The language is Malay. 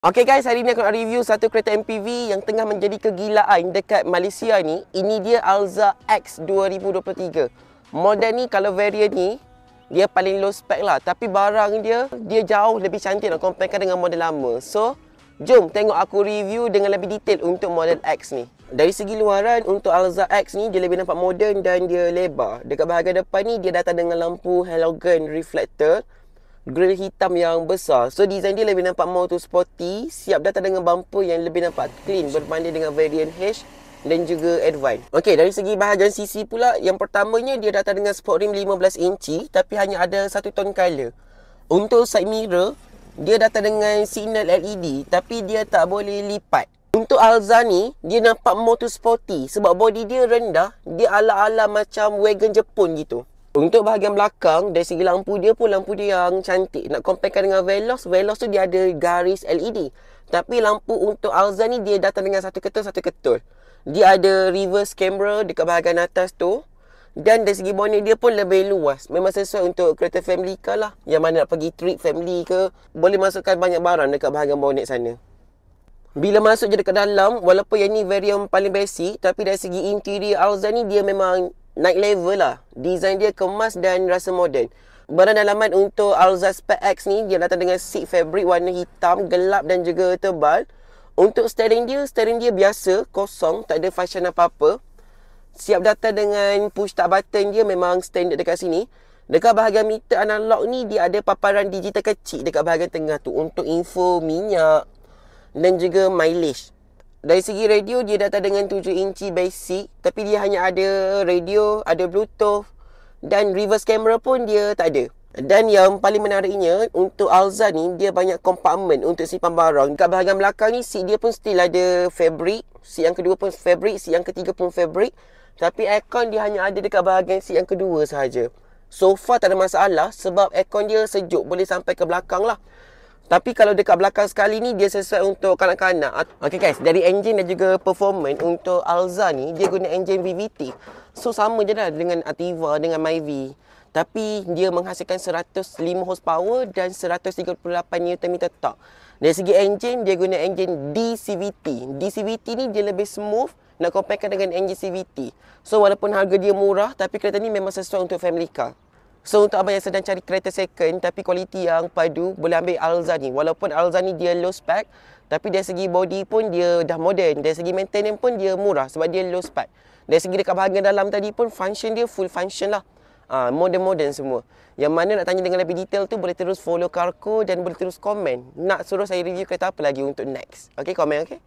Okay guys, hari ni aku nak review satu kereta MPV yang tengah menjadi kegilaan dekat Malaysia ni. Ini dia Alza X 2023. Model ni kalau variant ni dia paling low spec lah, tapi barang dia jauh lebih cantik nak comparekan dengan model lama. So, jom tengok aku review dengan lebih detail untuk model X ni. Dari segi luaran untuk Alza X ni dia lebih nampak moden dan dia lebar. Dekat bahagian depan ni dia datang dengan lampu halogen reflector, grill hitam yang besar. So design dia lebih nampak more to sporty. Siap datang dengan bumper yang lebih nampak clean berbanding dengan variant H dan juga Advance. Okey, dari segi bahagian sisi pula, yang pertamanya dia datang dengan sport rim 15 inci tapi hanya ada satu tone color. Untuk side mirror, dia datang dengan signal LED tapi dia tak boleh lipat. Untuk Alza ni, dia nampak more to sporty sebab body dia rendah, dia ala-ala macam wagon Jepun gitu. Untuk bahagian belakang, dari segi lampu dia pun lampu dia yang cantik. Nak comparekan dengan Veloz, Veloz tu dia ada garis LED. Tapi lampu untuk Alza ni dia datang dengan satu ketul. Dia ada reverse camera dekat bahagian atas tu. Dan dari segi bonnet dia pun lebih luas. Memang sesuai untuk kereta family car lah. Yang mana nak pergi trip family ke, boleh masukkan banyak barang dekat bahagian bonnet sana. Bila masuk je dekat dalam, walaupun yang ni variant paling basic, tapi dari segi interior Alza ni dia memang naik level lah. Design dia kemas dan rasa moden. Barang dalaman untuk Alza Spec X ni dia datang dengan seat fabric warna hitam, gelap dan juga tebal. Untuk steering dia biasa, kosong, tak ada function apa-apa. Siap datang dengan push start button dia memang standard dekat sini. Dekat bahagian meter analog ni dia ada paparan digital kecil dekat bahagian tengah tu untuk info minyak dan juga mileage. Dari segi radio dia datang dengan 7 inci basic, tapi dia hanya ada radio, ada bluetooth dan reverse camera pun dia tak ada. Dan yang paling menariknya untuk Alza ni dia banyak kompartmen untuk simpan barang. Dekat bahagian belakang ni seat dia pun still ada fabric, seat yang kedua pun fabric, seat yang ketiga pun fabric. Tapi aircon dia hanya ada dekat bahagian seat yang kedua sahaja. So far tak ada masalah sebab aircon dia sejuk, boleh sampai ke belakang lah. Tapi kalau dekat belakang sekali ni dia sesuai untuk kanak-kanak. Okay guys, dari engine dan juga performance untuk Alza ni dia guna engine VVT. So sama je dah dengan Ativa, dengan Myvi. Tapi dia menghasilkan 105 horsepower dan 138 Nm torque. Dari segi engine dia guna engine DCVT. DCVT ni dia lebih smooth nak comparekan dengan engine CVT. So walaupun harga dia murah tapi kereta ni memang sesuai untuk family car. So untuk abang yang sedang cari kereta second tapi kualiti yang padu, boleh ambil Alza ni. Walaupun Alza ni dia low spec, tapi dari segi body pun dia dah modern. Dari segi maintenance pun dia murah sebab dia low spec. Dari segi dekat bahagian dalam tadi pun function dia full function lah. Modern semua. Yang mana nak tanya dengan lebih detail tu boleh terus follow Carco dan boleh terus komen. Nak suruh saya review kereta apa lagi untuk next. Okay, komen okay.